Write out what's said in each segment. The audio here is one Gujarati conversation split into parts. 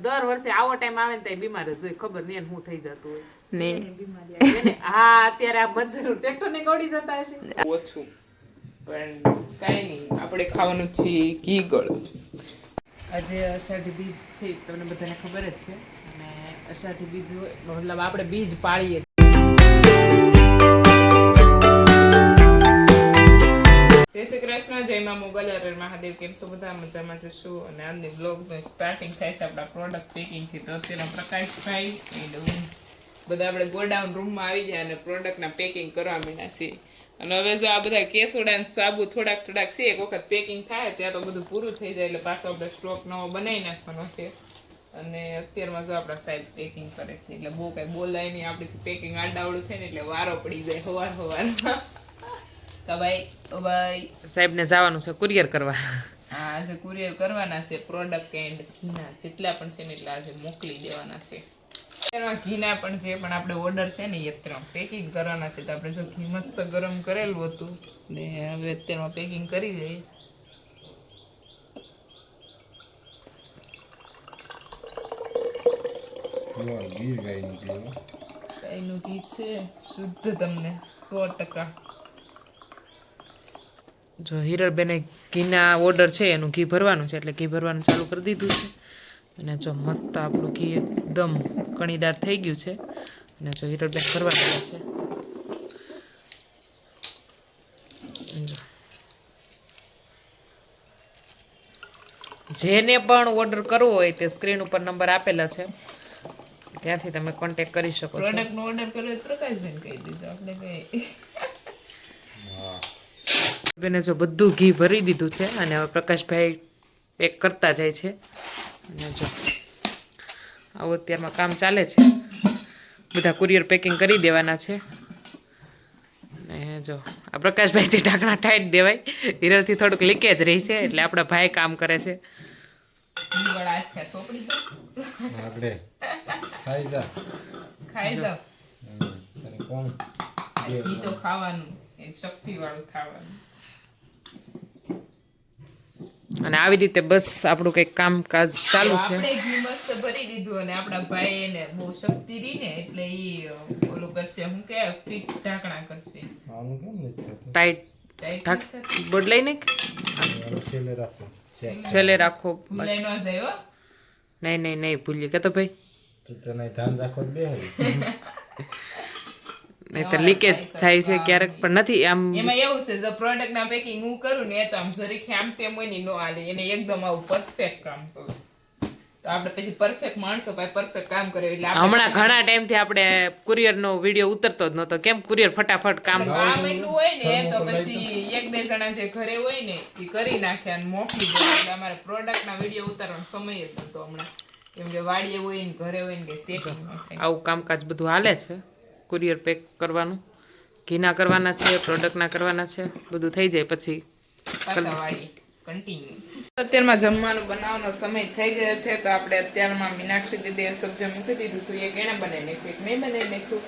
દર વર્ષે આવો ટાઈમ આવે ને તો બીમાર જ હોય, ખબર નહીં શું થઈ જતું હોય ને. હા અત્યારે આ મજૂર ટ્રેક્ટર ને ગોળી જતા હશે ઓછું, પણ કઈ નહીં, આપણે ખાવાનું છે ઘી ગળ. આજે અષાઢી બીજ છે, તમને બધાને ખબર જ છે. અને અષાઢી બીજ હોય મતલબ આપણે બીજ પાળીએ. જય શ્રી કૃષ્ણ, જય માં મોગલ, હર મહાદેવ. કેમ છો બધા? મજામાં જશું. અને આજની બ્લોગનું સ્ટાર્ટિંગ થાય છે આપણા પ્રોડક્ટ પેકિંગથી. તો અત્યારે પ્રકાશભાઈ બધા આપણે ગોડાઉન રૂમમાં આવી જાય અને પ્રોડક્ટના પેકિંગ કરવા માંડ્યા છીએ. અને હવે જો આ બધા કેસોડા ને સાબુ થોડાક છે, એક વખત પેકિંગ થાય ત્યાં તો બધું પૂરું થઈ જાય એટલે પાછો આપણે સ્ટોક નવો બનાવી નાખવાનો છે. અને અત્યારમાં જો આપણા સાહેબ પેકિંગ કરે છે એટલે બહુ કઈ બોલાય નહીં આપણીથી. પેકિંગ આડાવડું થાય ને એટલે વારો પડી જાય સવારમાં. તો ભાઈ સાહેબને જવાનું છે કુરિયર કરવા. હા, આજે કુરિયર કરવાના છે પ્રોડક્ટ એન્ડ ઘીના જેટલા પણ છે ને એટલા આજે મોકલી દેવાના છે. એમાં ઘીના પણ જે પણ આપણે ઓર્ડર છે ને એ અત્યારે પેકિંગ કરવાના છે. તો આપણે જો ઘી મસ્ત ગરમ કરેલું હતું ને હવે અત્યારમાં પેકિંગ કરી લઈએ. ગાયનું ઘી છે શુદ્ધ, તમને 100%. જો હિરલબેને ઘીના ઓર્ડર છે એનું ઘી ભરવાનું છે એટલે ઘી ભરવાનું ચાલુ કરી દીધું છે. અને જો મસ્ત આપણું ઘી એકદમ કણીદાર થઈ ગયું છે. અને જો હિરલબેન ભરવા મળે છે. જેને પણ ઓર્ડર કરવો હોય તે સ્ક્રીન ઉપર નંબર આપેલા છે, ત્યાંથી તમે કોન્ટેક્ટ કરી શકો છો. પ્રોડક્ટનો ઓર્ડર કર્યો પ્રકાશબેન કહી દીધું આપણે કઈ. બેને જો બધું ઘી ભરી દીધું છે અને હવે પ્રકાશભાઈ પેક કરતા જાય છે. અને જો આવું અત્યારમાં કામ ચાલે છે, બધા કુરિયર પેકિંગ કરી દેવાના છે. અને જો આ પ્રકાશભાઈથી ઢાંકણા ટાઈટ દેવાય, હિરલથી થોડુંક લીકેજ રહી છે એટલે આપણા ભાઈ કામ કરે છે. અને આવી રીતે બસ આપણું કઈક કામકાજ ચાલુ છે. આપણે ઘી મસ્ત ભરી દીધું અને આપણા ભાઈ એને બહુ શક્તિ રહી ને એટલે ઈ ઓલું કરશે, હું કે ફિટ ઢાંકણા કરશે. ટાઈટ બદલાઈ ને છેલ્લે રાખો. નહીં ભૂલીએ કે તો ભાઈ નહીં તો લીકેજ થાય છે ક્યારેક, પણ નથી આમ. એમાં એવું છે જો પ્રોડક્ટ ના પેકિંગ હું કરું ને તો આમ જરીક આમ તેમ હોય ને નો હાલે, એને એકદમ આવું પરફેક્ટ કામ કરું. તો આપણે પછી પરફેક્ટ માણસો પાસે પરફેક્ટ કામ કરે એટલે હમણાં ઘણા ટાઈમ થી આપણે કુરિયર નો વિડીયો ઉતરતો જ નતો. કેમ કુરિયર ફટાફટ કામ એટલું હોય ને તો પછી એક બે જણા જે ઘરે હોય ને એ કરી નાખે અને મોકલી દે. એટલે અમારે પ્રોડક્ટ ના વિડીયો ઉતારવાનો સમય જ નતો હમણાં, કેમ કે વાડીએ હોય ને ઘરે હોય ને સેટિંગ આવું કામકાજ બધું હાલે છે. કુરિયર પેક કરવાનું, ઘીના કરવાના છે, પ્રોડક્ટના કરવાના છે, બધું થઈ જાય પછી કન્ટિન્યુ. અત્યારમાં જમવાનું બનાવવાનો સમય થઈ ગયો છે તો આપણે અત્યારમાં મીનાક્ષી દીદીએ સબ્જી મૂકી દીધું હતું. એક એને બનાવી નાખ્યું, એક મેં બનાવી નાખ્યું.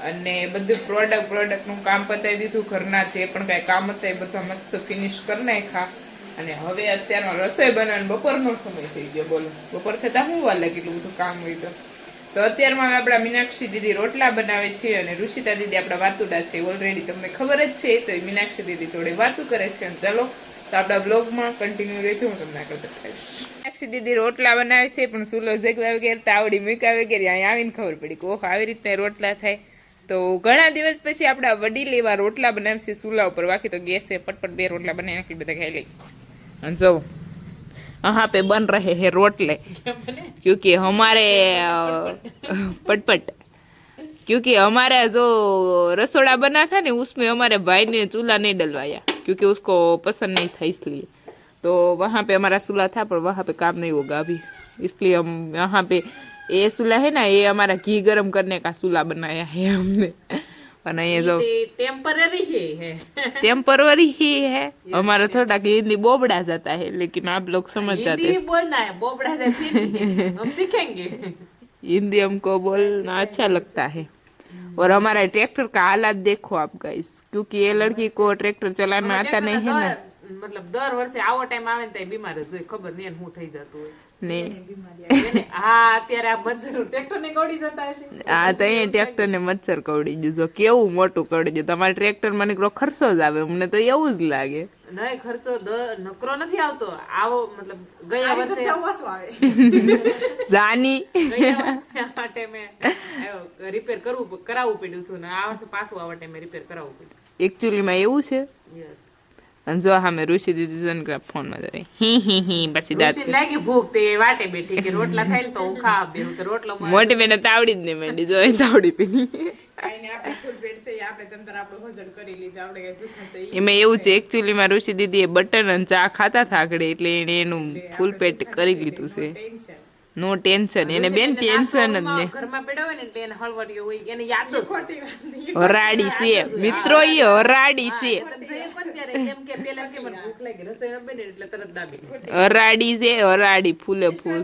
અને બધું પ્રોડક્ટનું કામ પતાવી દીધું. ઘરના જે પણ કાંઈ કામ હતા એ બધા મસ્ત ફિનિશ કરી નાખ્યા. અને હવે અત્યારમાં રસોઈ બનાવવાનો બપોરનો સમય થઈ ગયો. બોલો બપોર થતાં શું વાર લાગે એટલું બધું કામ હોય તો અત્યારમાં આપણા મીનાક્ષી દીદી રોટલા બનાવે છે અને ઋષિતા દીદી આપણા વાતુડા છે. ઓલરેડી તમને ખબર જ છે. તો એ મીનાક્ષી દીદી જોડે વાતું કરે છે. અને ચાલો તો આપણા બ્લોગમાં કન્ટિન્યુ રહેશે, હું તમને આગળ બતાવીશ. મીનાક્ષી દીદી રોટલા બનાવે છે પણ સુલો જગવા વગેરે તાવડી મૂકા વગેરે અહીંયા આવીને ખબર પડી કે ઓહ આવી રીતના રોટલા થાય. તો ઘણા દિવસ પછી આપણા વડીલ એવા રોટલા બનાવશે ચૂલા ઉપર. બાકી તો ગેસે પટપટ બે રોટલા બનાવી નાખી બધા ખાઈ લઈ. અને જો यहाँ पे बन रहे हैं रोटले क्योंकि हमारे पटपट क्योंकि हमारा जो रसोड़ा बना था ने उसमें हमारे भाई ने चूल्हा नहीं डलवाया क्योंकि उसको पसंद नहीं था, इसलिए तो वहाँ पे हमारा चूल्हा था पर वहाँ पे काम नहीं होगा अभी, इसलिए हम यहाँ पे ये चूल्हा है ना ये हमारा घी गर्म करने का चूल्हा बनाया है हमने। और ये जो टेम्पररी ही है हमारा, थोड़ा हिंदी बोबड़ा जाता है लेकिन आप लोग समझ जाते हैं। बोलना है बोबड़ा हम सीखेंगे। हिंदी हमको बोलना अच्छा लगता है। और हमारा ट्रैक्टर का हालात देखो आप गाइस, क्योंकि ये लड़की को ट्रैक्टर चलाना आता नहीं है ना। મતલબ દર વર્ષે આવો ટાઈમ આવે ને ત્યાં બીમાર જ હોય, ખબર નહીં એને શું થઈ જતું હોય ને હા અત્યારે આ મજૂર ટ્રેક્ટર ને ગોળી જતા હશે. આ તો અહીંયા ટ્રેક્ટર ને મચ્છર કવડી દીધો, કેવું મોટું કવડી દીધું. તમારા ટ્રેક્ટર માં નીકળો ખર્ચો જ આવે, મને તો એવું જ લાગે. નહીં ખર્ચો નકરો નથી આવતો, આવો મતલબ ગયા વર્ષે જાની ગયા વર્ષે આ ટાઈમે રિપેર કરાવવું પડ્યું હતું ને આ વર્ષે પાછું આવા ટાઈમે રિપેર કરાવવું પડ્યું. એકચ્યુઅલી માં એવું છે. યસ અને જો સામે ઋષિ દીદી જનગ્રાફ ફોન માં જાય હી પછી દાંત લાગી ભૂખ તે વાટે બેઠી કે રોટલા ખાઈ ને તો હું ખાવા બેહું તો રોટલો મોટી બેને તાવડી જ નહીં માંડી, જો તાવડી પીની. એમાં એવું છે એકચ્યુઅલી માં ઋષિ દીદી એ બટર અને ચા ખાતા હતા આગળ, એટલે એને એનું ફૂલ પેટ કરી લીધું છે. નો ટેન્શન, એને બેન ટેન્શન જ ને. ઘરમાં પડ્યો હોય ને એટલે એને હળવડિયો હોય, એને યાદ જ હરાડી છે મિત્રો, એ હરાડી છે, એમ કે પેલા કે મને ભૂખ લાગી રસોઈ ન બને એટલે તરત દાબી હરાડી છે, હરાડી ફૂલે ફૂલ.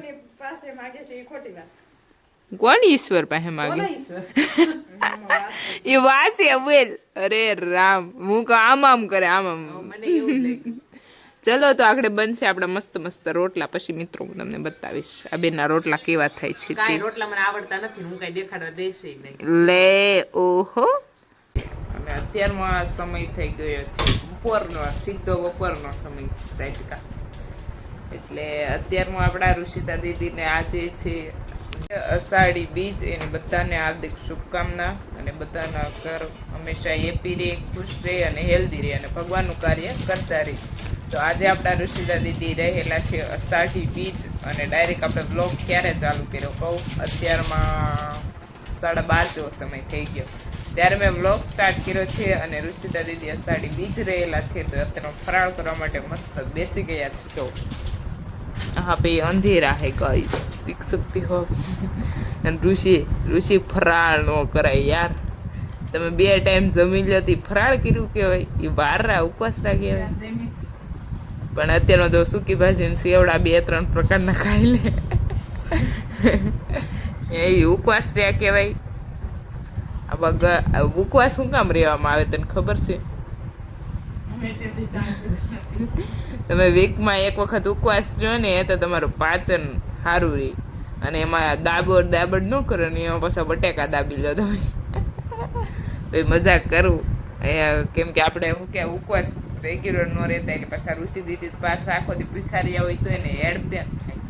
કોણ ઈશ્વર પાસે માગે? એ વાસે બોલ. અરે રામ, હું કહું આમ આમ કરે, આમ આમ. મને એવું લાગ્યું. ચલો તો આગળ બનશે આપડા મસ્ત મસ્ત રોટલા, પછી મિત્રો હું તમને બતાવીશ આ બેનના રોટલા કેવા થાય છે. કાઈ રોટલા મને આવડતા નથી, હું કઈ દેખાડવા દેશે નહીં. લે ઓહો. અને અત્યારમાં સમય થઈ ગયો છે બપોરનો, સીધો બપોરનો સમય તાઈકા. એટલે અત્યારમાં આપણા ઋષિતા દીદીને આજે છે અષાઢી બીજ, એને બધાને હાર્દિક શુભકામના, અને બધાના ઘર હંમેશા હેપી રહે, ખુશ રહે અને હેલ્ધી રહે અને ભગવાનનું કાર્ય કરતા રહે. તો આજે આપણા ઋષિતા દીદી રહેલા છે અષાઢી બીજ, અને ડાયરેક્ટ આપણે બ્લોગ ક્યારે ચાલુ કર્યો કહું, અત્યારમાં 12:30 જેવો સમય થઈ ગયો ત્યારે મેં બ્લોગ સ્ટાર્ટ કર્યો છે. અને ઋષિતા દીદી અષાઢી બીજ રહેલા છે તો અત્યારે ફરાળ કરવા માટે મસ્ત બેસી ગયા છે. જો હા ભાઈ અંધેરા હે ગાઈસ, દેખ सकते हो. અને ઋષિ ફરાળ નો કરાય યાર, તમે 2 ટાઈમ જમી લેતી ફરાળ કર્યું કેવાય, એ વારા ઉપવાસ કહેવાય. પણ અત્યારનો તો સૂકી ભાજી ને સેવડા 2-3 પ્રકારના ખાઈ લે, એ ઉપવાસ રહ્યા કહેવાય. આ ઉપવાસ શું કામ રહેવામાં આવે તને ખબર છે? તમે વીકમાં એક વખત ઉપવાસ રહ્યો ને એ તો તમારું પાચન સારું રહે, અને એમાં દાબડ ન કરો ને એમાં પાછા બટેકા દાબી લો તમે. ભાઈ મજાક કરું કેમ કે આપણે શું કે ઉપવાસ રેગ્યુલર ન રહેતા, એટલે પાછા ઋષિ દીદી પાછા આખો દી ભિખારિયા હોય તો એને એડપેન થાય,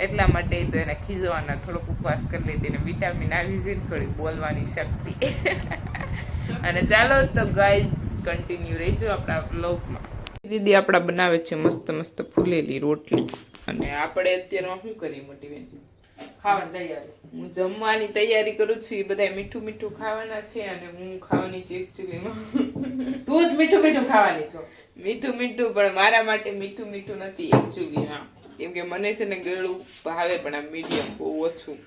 એટલા માટે તો એને ખીજવાના થોડોક ઉપવાસ કરી લીધી ને વિટામિન આવી છે ને થોડી બોલવાની શક્તિ. અને ચાલો તો ગાઈઝ કન્ટિન્યુ રહેજો આપણા બ્લોગમાં. દીદી આપણા બનાવે છે મસ્ત મસ્ત ફૂલેલી રોટલી, અને આપણે અત્યારે શું કરીએ મોટી બેન? ખાવાની તૈયારી. હું જમવાની તૈયારી કરું છું, એ બધા મીઠું મીઠું ખાવાના છે અને હું ખાવાની છે એકચ્યુઅલીમાં. તું જ મીઠું મીઠું ખાવાની છો. મીઠું મીઠું પણ મારા માટે મીઠું મીઠું નથી એકચ્યુઅલી. હા, કેમ કે મને છે ને ગળું ભાવે પણ આ મીડિયમ બહુ ઓછું.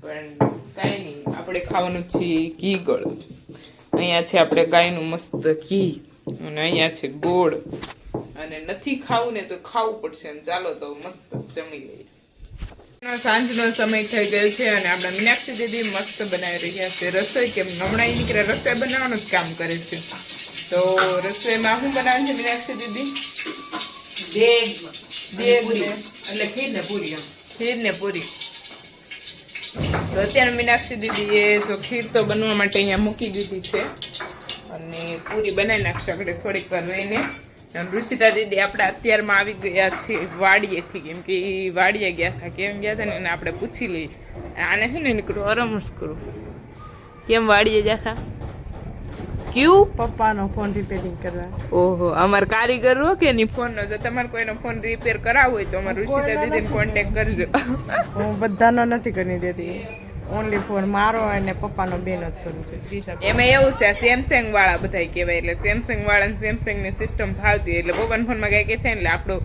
પણ કાંઈ નહીં, આપણે ખાવાનું છે ઘી ગળ. અહીંયા છે આપણે ગાયનું મસ્ત ઘી, અને અહીંયા છે ગોળ, અને નથી ખાવું ને તો ખાવું પડશે. અને ચાલો તો મસ્ત જમી લઈએ. સાંજનો સમય થઈ ગયો છે અને આપણા મીનાક્ષી દીદી મસ્ત બનાવી રહ્યા છે રસોઈ. કેમ હમણાં નીકળે રસોઈ બનાવવાનું જ કામ કરે છે. તો રસોઈમાં શું બનાવે છે મીનાક્ષી દીદી? એટલે ખીર ને પૂરી. ખીર ને પૂરી. તો અત્યારે મીનાક્ષી દીદીએ તો ખીર તો બનવા માટે અહીંયા મૂકી દીધી છે, અને પૂરી બનાવી નાખશે આપણે થોડીક વાર રહીને. ઋષિતા દીદી આપણે અત્યારમાં આવી ગયા છે વાડીએથી, કેમ કે એ વાડીએ ગયા હતા. કેમ ગયા હતા ને એને આપણે પૂછી લઈએ. આને છે ને નીકળો આરામ જ કરું. કેમ વાડીએ ગયા હતા? ક્યું? પપ્પાનો ફોન રિપેરિંગ કરવા. ઓહો, અમાર કારીગર હો કે ની ફોન નો. જો તમારે કોઈનો ફોન રિપેર કરાવવો હોય તો અમાર ઋષિતા દીદીને કોન્ટેક્ટ કરજો. હું બધાનો નથી કરી દેતી, ઓનલી ફોન મારો અને પપ્પાનો બેનો જ કરું છું. એમાં એવું છે સેમસંગ વાળા બધા કહેવાય, એટલે સેમસંગ વાળાને સેમસંગ ની સિસ્ટમ ફાવતી, એટલે પપ્પાના ફોનમાં કઈ કે થાય, એટલે આપણો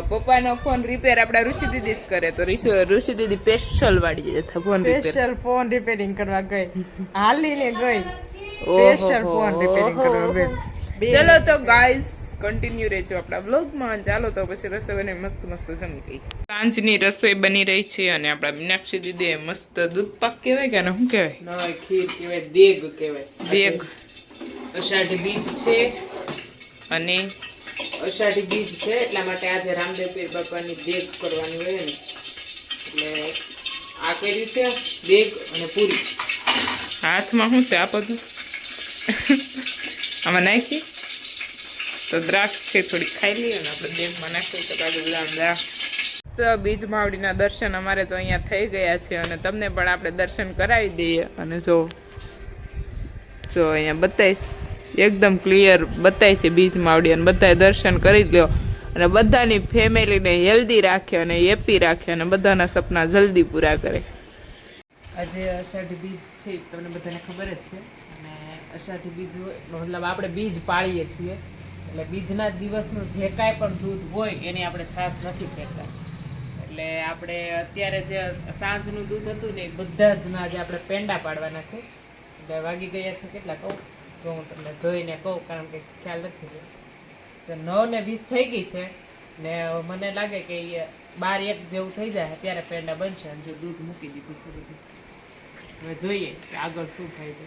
પપ્પાનો ફોન રિપેર આપડા ઋષિ દીદી જ કરે. તો ઋષિ દીદી સ્પેશિયલ વાળી જતા phone repair, special phone repairing કરવા ગઈ, હાલીને ગઈ સ્પેશિયલ ફોન રિપેરિંગ કરવા ગઈ. ચલો તો ગાઈઝ કન્ટિન્યુ રહેજો આપણા બ્લોગમાં. ચાલો તો પછી રસોઈ બને મસ્ત મસ્ત જમી લઈ. સાંજની રસોઈ બની રહી છે, અને આપણા મીનાક્ષી દીદી મસ્ત દૂધ પાક કહેવાય કે શું કહેવાય? ખીર કહેવાય, દેગ કહેવાય. દેગ. અષાઢી બીજ છે અને અષાઢી બીજ છે એટલા માટે આજે રામદેવ પીર બાપાની દેગ કરવાની હોય ને એટલે આ કર્યું છે દેગ અને પૂરી. હાથમાં શું છે આ બધું? આમાં નાખી તો દ્રાક્ષ છે થોડી ખાઈ લઈએ ને આપણે દેગમાં નાખીએ તો કાજુ બદામ દ્રાક્ષ. તો બીજ માવડીના દર્શન અમારે તો અહીંયા થઈ ગયા છે અને તમને પણ આપણે દર્શન કરાવી દઈએ. અને જો અહીંયા બતાવીશ એકદમ ક્લિયર બતાય છે બીજ માવડી અને બધાએ દર્શન કરી લ્યો અને બધાની ફેમિલીને હેલ્ધી રાખે અને હેપી રાખે અને બધાના સપના જલ્દી પૂરા કરે. આજે અષાઢી બીજ છે તમને બધાને ખબર જ છે અને અષાઢી બીજ હોય મતલબ આપણે બીજ પાળીએ છીએ એટલે બીજના દિવસનું જે કાંઈ પણ દૂધ હોય એની આપણે છાશ નથી ફેંકતા. એટલે આપણે અત્યારે જે સાંજનું દૂધ હતું ને એ બધા જ ના જે આપણે પેંડા પાડવાના છે. એટલે વાગી ગયા છે કેટલા કહું તો હું તમને જોઈને કહું કારણ કે ખ્યાલ નથી રહ્યો. તો 9:20 થઈ ગઈ છે ને મને લાગે કે 12-1 જેવું થઈ જાય ત્યારે પેંડા બનશે અને જો દૂધ મૂકી દીધું છે બધું. હવે જોઈએ કે આગળ શું થાય છે.